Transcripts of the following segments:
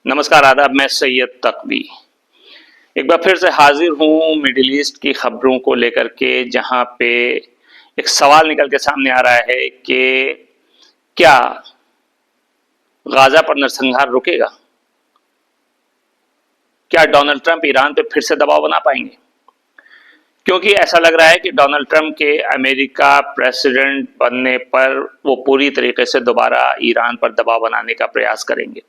नमस्कार, आदाब। मैं सैयद तकवी एक बार फिर से हाजिर हूँ मिडिल ईस्ट की खबरों को लेकर के, जहाँ पे एक सवाल निकल के सामने आ रहा है कि क्या गाजा पर नरसंहार रुकेगा? क्या डोनाल्ड ट्रंप ईरान पे फिर से दबाव बना पाएंगे? क्योंकि ऐसा लग रहा है कि डोनाल्ड ट्रंप के अमेरिका प्रेसिडेंट बनने पर वो पूरी तरीके से दोबारा ईरान पर दबाव बनाने का प्रयास करेंगे।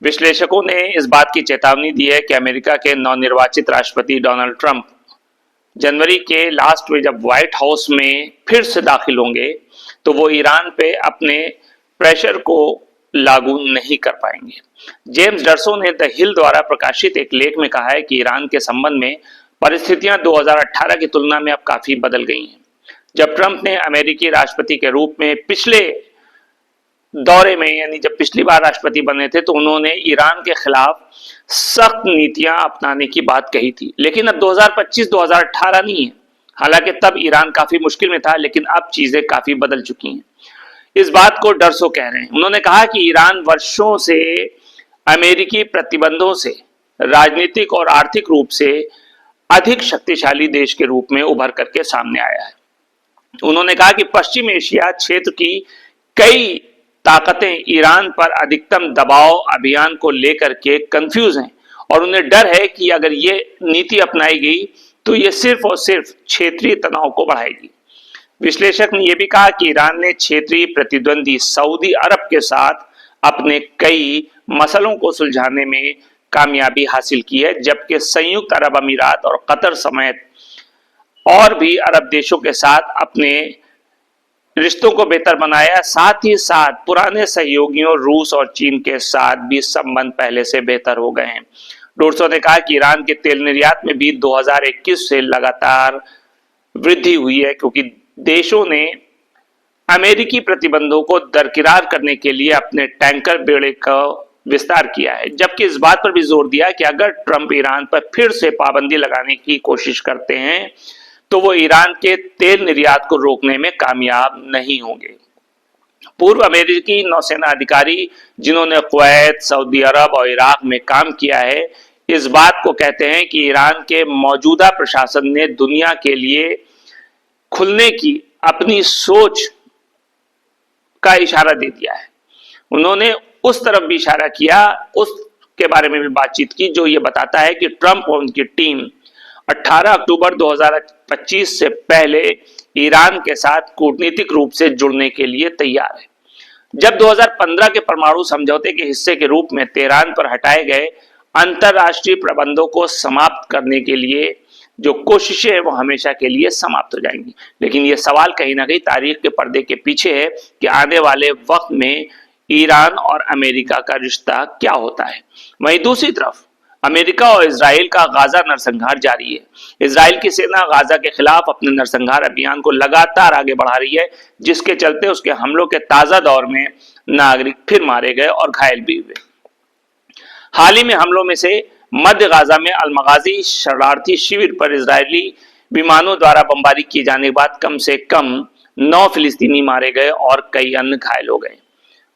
विश्लेषकों ने इस बात की चेतावनी दी है कि अमेरिका के नवनिर्वाचित राष्ट्रपति डोनाल्ड ट्रंप जनवरी के लास्ट में जब व्हाइट हाउस में फिर से दाखिल होंगे तो वो ईरान पे अपने प्रेशर को लागू नहीं कर पाएंगे। जेम्स डरसो ने द हिल द्वारा प्रकाशित एक लेख में कहा है कि ईरान के संबंध में परिस्थितियां 2018 की तुलना में अब काफी बदल गई हैं। जब ट्रंप ने अमेरिकी राष्ट्रपति के रूप में पिछले दौरे में, यानी जब पिछली बार राष्ट्रपति बने थे, तो उन्होंने ईरान के खिलाफ सख्त नीतियां अपनाने की बात कही थी। लेकिन अब 2025-2018 नहीं है। हालांकि तब ईरान काफी मुश्किल में था, लेकिन अब चीजें काफी बदल चुकी हैं। इस बात को डरसो कह रहे हैं। उन्होंने कहा कि ईरान वर्षों से अमेरिकी प्रतिबंधों से राजनीतिक और आर्थिक रूप से अधिक शक्तिशाली देश के रूप में उभर करके सामने आया है। उन्होंने कहा कि पश्चिम एशिया क्षेत्र की कई ताकतें ईरान पर अधिकतम दबाव अभियान को लेकर के कंफ्यूज हैं और उन्हें डर है कि अगर ये नीति अपनाई गई तो ये सिर्फ और सिर्फ क्षेत्रीय तनाव को बढ़ाएगी। विश्लेषक ने यह भी कहा कि ईरान ने क्षेत्रीय प्रतिद्वंदी सऊदी अरब के साथ अपने कई मसलों को सुलझाने में कामयाबी हासिल की है, जबकि संयुक्त अरब अमीरात और कतर समेत और भी अरब देशों के साथ अपने रिश्तों को बेहतर बनाया। साथ ही साथ पुराने सहयोगियों रूस और चीन के साथ भी संबंध पहले से बेहतर हो गए हैं। डोरसो ने कहा कि ईरान के तेल निर्यात में भी 2021 से लगातार वृद्धि हुई है, क्योंकि देशों ने अमेरिकी प्रतिबंधों को दरकिरार करने के लिए अपने टैंकर बेड़े का विस्तार किया है। जबकि इस बात पर भी जोर दिया कि अगर ट्रंप ईरान पर फिर से पाबंदी लगाने की कोशिश करते हैं तो वो ईरान के तेल निर्यात को रोकने में कामयाब नहीं होंगे। पूर्व अमेरिकी नौसेना अधिकारी जिन्होंने कुवैत, सऊदी अरब और इराक में काम किया है, इस बात को कहते हैं कि ईरान के मौजूदा प्रशासन ने दुनिया के लिए खुलने की अपनी सोच का इशारा दे दिया है। उन्होंने उस तरफ भी इशारा किया, उसके बारे में भी बातचीत की, जो ये बताता है कि ट्रंप और उनकी टीम 18 अक्टूबर 2025 से पहले ईरान के साथ कूटनीतिक रूप से जुड़ने के लिए तैयार है। जब 2015 के परमाणु समझौते के हिस्से के रूप में तेहरान पर हटाए गए अंतरराष्ट्रीय प्रबंधों को समाप्त करने के लिए जो कोशिशें हैं वो हमेशा के लिए समाप्त हो जाएंगी। लेकिन ये सवाल कहीं ना कहीं तारीख के पर्दे के पीछे है कि आने वाले वक्त में ईरान और अमेरिका का रिश्ता क्या होता है। वहीं दूसरी तरफ अमेरिका और इजराइल का गाजा नरसंहार जारी है। इजराइल की सेना गाजा के खिलाफ अपने नरसंहार अभियान को लगातार आगे बढ़ा रही है, जिसके चलते उसके हमलों के ताजा दौर में नागरिक फिर मारे गए और घायल भी हुए। हाल ही में हमलों में से मध्य गाजा में अलमगाजी शरणार्थी शिविर पर इजरायली विमानों द्वारा बमबारी किए जाने के बाद कम से कम 9 फिलिस्तीनी मारे गए और कई अन्य घायल हो गए।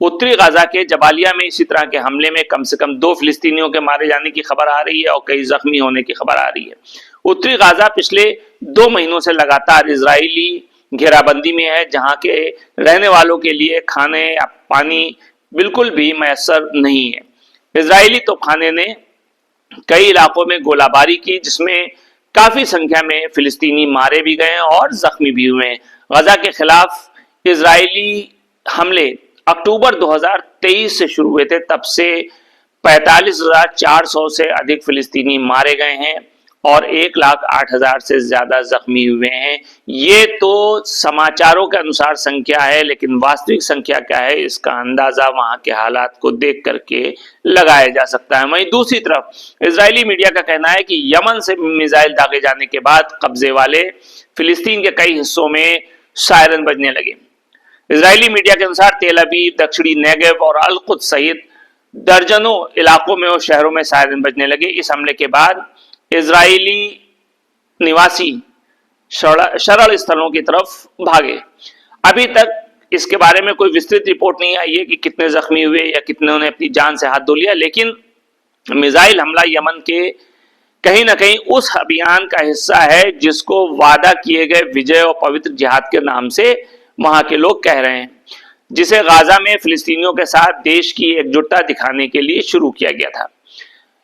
उत्तरी गाजा के जबालिया में इसी तरह के हमले में कम से कम 2 फिलिस्तीनियों के मारे जाने की खबर आ रही है और कई जख्मी होने की खबर आ रही है। उत्तरी गाजा पिछले 2 महीनों से लगातार इजरायली घेराबंदी में है, जहां के रहने वालों के लिए खाने या पानी बिल्कुल भी मैसर नहीं है। इजरायली तोपखाने ने कई इलाकों में गोलाबारी की, जिसमें काफी संख्या में फिलिस्तीनी मारे भी गए और जख्मी भी हुए हैं। गाजा के खिलाफ इजरायली हमले अक्टूबर 2023 से शुरू हुए थे। तब से 45,400 से अधिक फिलिस्तीनी मारे गए हैं और 1,08,000 से ज्यादा जख्मी हुए हैं। ये तो समाचारों के अनुसार संख्या है, लेकिन वास्तविक संख्या क्या है इसका अंदाजा वहां के हालात को देख करके लगाया जा सकता है। वहीं दूसरी तरफ इजरायली मीडिया का कहना है कि यमन से मिसाइल दागे जाने के बाद कब्जे वाले फिलिस्तीन के कई हिस्सों में सायरन बजने लगे। इजरायली मीडिया के अनुसार तेल अवीव, दक्षिणी नेगेव और अल कुद्स सहित दर्जनों इलाकों में और शहरों में सायरन बजने लगे। इस हमले के बाद इजरायली निवासी शरण स्थलों की तरफ भागे। अभी तक इसके बारे में कोई विस्तृत रिपोर्ट नहीं आई है कि कितने जख्मी हुए या कितने ने अपनी जान से हाथ धो लिया, लेकिन मिसाइल हमला यमन के कहीं ना कहीं उस अभियान का हिस्सा है जिसको वादा किए गए विजय और पवित्र जिहाद के नाम से वहां के लोग कह रहे हैं, जिसे गाजा में फिलिस्तीनियों के साथ देश की एकजुटता दिखाने के लिए शुरू किया गया था।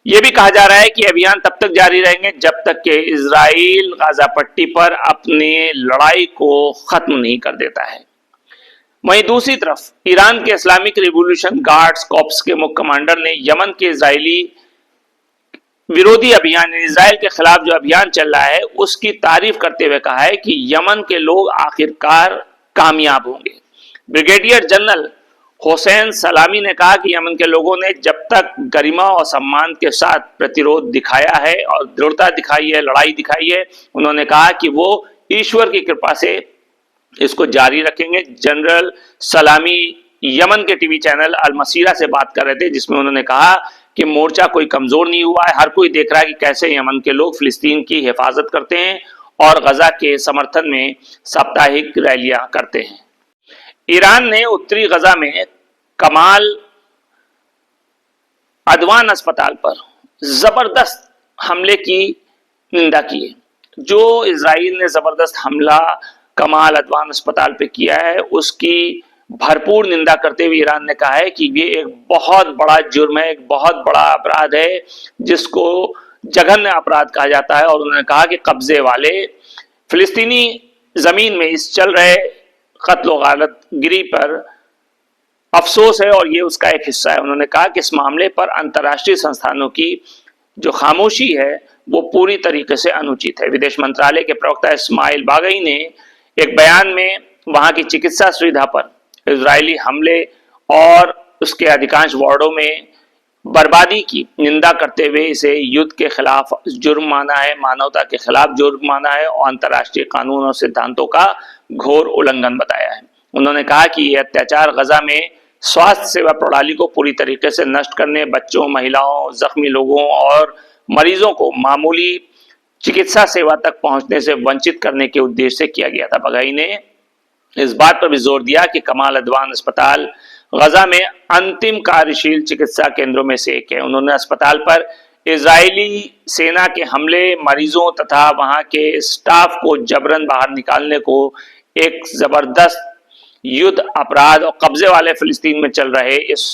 यह भी कहा जा रहा है कि अभियान तब तक जारी रहेंगे जब तक कि इजराइल गाजा पट्टी पर अपने लड़ाई को खत्म नहीं कर देता है। वहीं दूसरी तरफ ईरान के इस्लामिक रिवॉल्यूशन गार्ड्स कॉर्प्स के मुख्य कमांडर ने यमन के इजरायली विरोधी अभियान, इजराइल के खिलाफ जो अभियान चल रहा है, उसकी तारीफ करते हुए कहा है कि यमन के लोग आखिरकार कामयाब होंगे। ब्रिगेडियर जनरल हुसैन सलामी ने कहा कि यमन के लोगों ने जब तक गरिमा और सम्मान के साथ प्रतिरोध दिखाया है और दृढ़ता दिखाई है, लड़ाई दिखाई है, उन्होंने कहा कि वो ईश्वर की कृपा से इसको जारी रखेंगे। जनरल सलामी यमन के टीवी चैनल अल मसीरा से बात कर रहे थे, जिसमें उन्होंने कहा कि मोर्चा कोई कमजोर नहीं हुआ है, हर कोई देख रहा है कि कैसे यमन के लोग फिलिस्तीन की हिफाजत करते हैं और गजा के समर्थन में साप्ताहिक रैलियां करते हैं। ईरान ने उत्तरी गजा में कमाल अदवान अस्पताल पर जबरदस्त हमले की निंदा की है। जो इजराइल ने जबरदस्त हमला कमाल अदवान अस्पताल पे किया है, उसकी भरपूर निंदा करते हुए ईरान ने कहा है कि ये एक बहुत बड़ा जुर्म है, एक बहुत बड़ा अपराध है, जिसको जघन्य अपराध कहा जाता है। और उन्होंने कहा कि कब्जे वाले फिलिस्तीनी जमीन में इस चल रहे कत्ल गारत गिरी पर अफसोस है और ये उसका एक हिस्सा है। उन्होंने कहा कि इस मामले पर अंतर्राष्ट्रीय संस्थानों की जो खामोशी है वो पूरी तरीके से अनुचित है। विदेश मंत्रालय के प्रवक्ता इस्माइल बागई ने एक बयान में वहां की चिकित्सा सुविधा पर इजरायली हमले और उसके अधिकांश वार्डों में बर्बादी की निंदा करते हुए इसे युद्ध के खिलाफ जुर्म माना है, मानवता के खिलाफ जुर्म माना है और अंतर्राष्ट्रीय कानून और सिद्धांतों का घोर उल्लंघन बताया है। उन्होंने कहा कि यह अत्याचार गजा में स्वास्थ्य सेवा प्रणाली को पूरी तरीके से नष्ट करने, बच्चों, महिलाओं, जख्मी लोगों और मरीजों को मामूली चिकित्सा सेवा तक पहुंचने से वंचित करने के उद्देश्य से किया गया था। बघाई ने इस बात पर भी जोर दिया कि कमाल अदवान अस्पताल गजा में अंतिम कार्यशील चिकित्सा केंद्रों में से एक है। उन्होंने अस्पताल पर इजरायली सेना के हमले, मरीजों तथा वहां के स्टाफ को जबरन बाहर निकालने को एक जबरदस्त युद्ध अपराध और कब्जे वाले फिलिस्तीन में चल रहे इस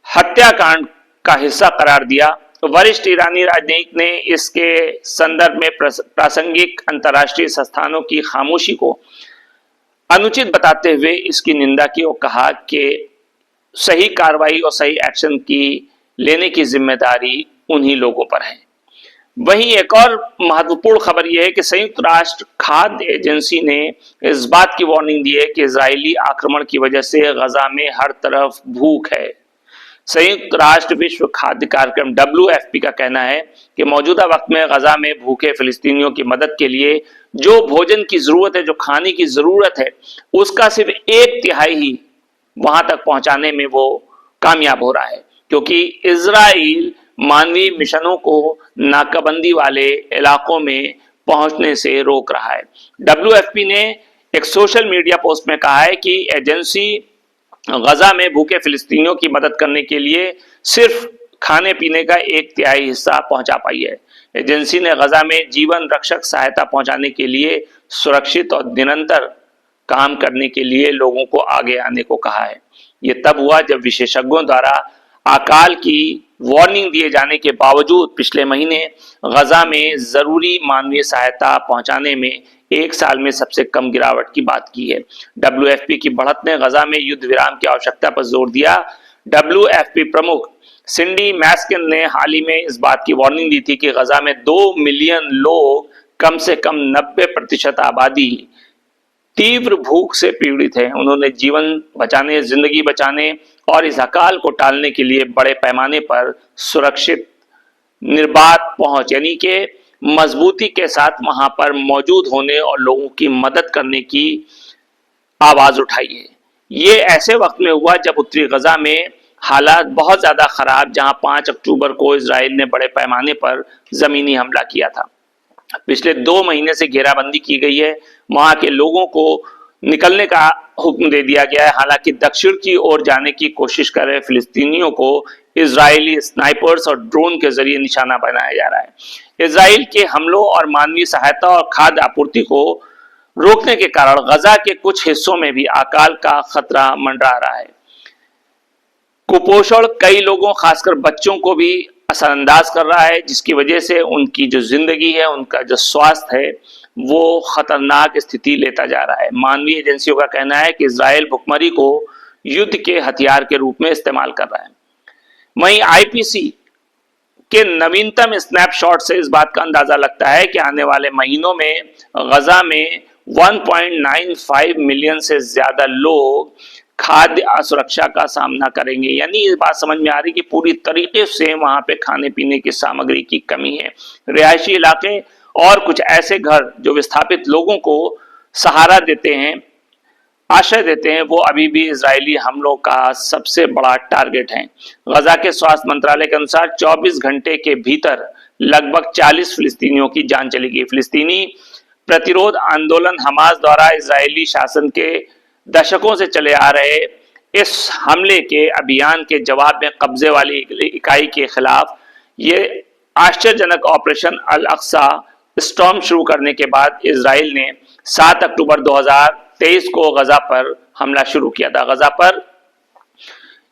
हत्याकांड का हिस्सा करार दिया। वरिष्ठ ईरानी राजनयिक ने इसके संदर्भ में प्रासंगिक अंतर्राष्ट्रीय संस्थानों की खामोशी को अनुचित बताते हुए इसकी निंदा की और कहा कि सही कार्रवाई और सही एक्शन की लेने की जिम्मेदारी उन्हीं लोगों पर है। वहीं एक और महत्वपूर्ण खबर यह है कि संयुक्त राष्ट्र खाद्य एजेंसी ने इस बात की वार्निंग दी है कि इजरायली आक्रमण की वजह से गजा में हर तरफ भूख है। संयुक्त राष्ट्र विश्व खाद्य कार्यक्रम WFP का कहना है कि मौजूदा वक्त में गजा में भूखे फिलिस्तीनियों की मदद के लिए जो भोजन की जरूरत है, जो खाने की जरूरत है, उसका सिर्फ 1/3 ही वहां तक पहुंचाने में वो कामयाब हो रहा है, क्योंकि इजराइल मानवीय मिशनों को नाकाबंदी वाले इलाकों में पहुंचने से रोक रहा है। WFP ने एक सोशल मीडिया पोस्ट में कहा है कि एजेंसी गजा में भूखे फिलिस्तीनियों की मदद करने के लिए सिर्फ खाने पीने का 1/3 हिस्सा पहुंचा पाई है। एजेंसी ने गजा में जीवन रक्षक सहायता पहुंचाने के लिए सुरक्षित और निरंतर काम करने के लिए लोगों को आगे आने को कहा है। ये तब हुआ जब विशेषज्ञों द्वारा अकाल की वार्निंग दिए जाने के बावजूद पिछले महीने गजा में जरूरी मानवीय सहायता पहुंचाने में 1 साल में सबसे कम गिरावट की बात की है। WFP की बढ़त ने गजा में युद्ध विराम की आवश्यकता पर जोर दिया। WFP प्रमुख सिंडी मैस्किन ने हाल ही में इस बात की वार्निंग दी थी कि गजा में 2 मिलियन लोग, कम से कम 90% आबादी तीव्र भूख से पीड़ित है। उन्होंने जीवन बचाने, जिंदगी बचाने और इस अकाल को टालने के लिए बड़े पैमाने पर सुरक्षित निर्बाध पहुंच यानी कि मजबूती के साथ वहां पर मौजूद होने और लोगों की मदद करने की आवाज उठाई है। ये ऐसे वक्त में हुआ जब उत्तरी गजा में हालात बहुत ज्यादा खराब, जहां 5 अक्टूबर को इजराइल ने बड़े पैमाने पर जमीनी हमला किया था। पिछले 2 महीने से घेराबंदी की गई है। वहां के लोगों को निकलने का हुक्म दे दिया गया है। हालांकि दक्षिण की ओर जाने की कोशिश कर रहे फिलिस्तीनियों को इजरायली स्नाइपर्स और ड्रोन के जरिए निशाना बनाया जा रहा है। इजराइल के हमलों और मानवीय सहायता और खाद्य आपूर्ति को रोकने के कारण गजा के कुछ हिस्सों में भी अकाल का खतरा मंडरा रहा है। कुपोषण कई लोगों, खासकर बच्चों को भी असरअंदाज कर रहा है, जिसकी वजह से उनकी जो जिंदगी है, उनका जो स्वास्थ्य है, वो खतरनाक स्थिति लेता जा रहा है। मानवीय एजेंसियों का कहना है कि इजराइल भुखमरी को युद्ध के हथियार के रूप में इस्तेमाल कर रहा है। वहीं आईपीसी के नवीनतम स्नैपशॉट से इस बात का अंदाजा लगता है कि आने वाले महीनों में गजा में 1.95 मिलियन से ज्यादा लोग खाद्य असुरक्षा का सामना करेंगे। यानी इस बात समझ में आ रही कि पूरी तरीके से वहां पे खाने पीने की सामग्री की कमी है। रिहायशी इलाके और कुछ ऐसे घर जो विस्थापित लोगों को सहारा देते हैं, आश्रय देते हैं, वो अभी भी इजरायली हमलों का सबसे बड़ा टारगेट हैं। गजा के स्वास्थ्य मंत्रालय के अनुसार 24 घंटे के भीतर लगभग 40 फिलिस्तीनियों की जान चली गई। फिलिस्तीनी प्रतिरोध आंदोलन हमास द्वारा इजरायली शासन के दशकों से चले आ रहे इस हमले के अभियान के जवाब में कब्जे वाली इकाई के खिलाफ ये आश्चर्यजनक ऑपरेशन अल अक्सा स्टॉर्म शुरू करने के बाद इजराइल ने 7 अक्टूबर 2023 को गजा पर हमला शुरू किया था। गजा पर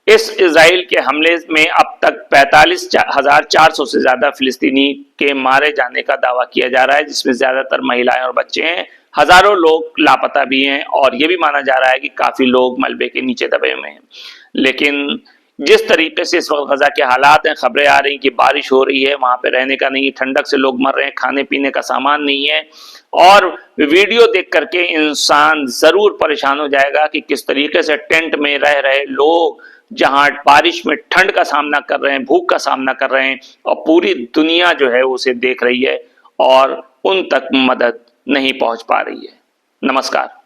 इस इजराइल के हमले में अब तक 45,400 से ज्यादा फिलिस्तीनी के मारे जाने का दावा किया जा रहा है, जिसमें ज्यादातर महिलाएं और बच्चे हैं। हजारों लोग लापता भी हैं और यह भी माना जा रहा है कि काफी लोग मलबे के नीचे दबे हुए हैं। लेकिन जिस तरीके से इस वक्त गजा के हालात हैं, खबरें आ रही कि बारिश हो रही है, वहां पे रहने का नहीं, ठंडक से लोग मर रहे हैं, खाने पीने का सामान नहीं है, और वीडियो देख करके इंसान जरूर परेशान हो जाएगा कि किस तरीके से टेंट में रह रहे लोग जहां बारिश में ठंड का सामना कर रहे हैं, भूख का सामना कर रहे हैं, और पूरी दुनिया जो है उसे देख रही है और उन तक मदद नहीं पहुंच पा रही है। नमस्कार।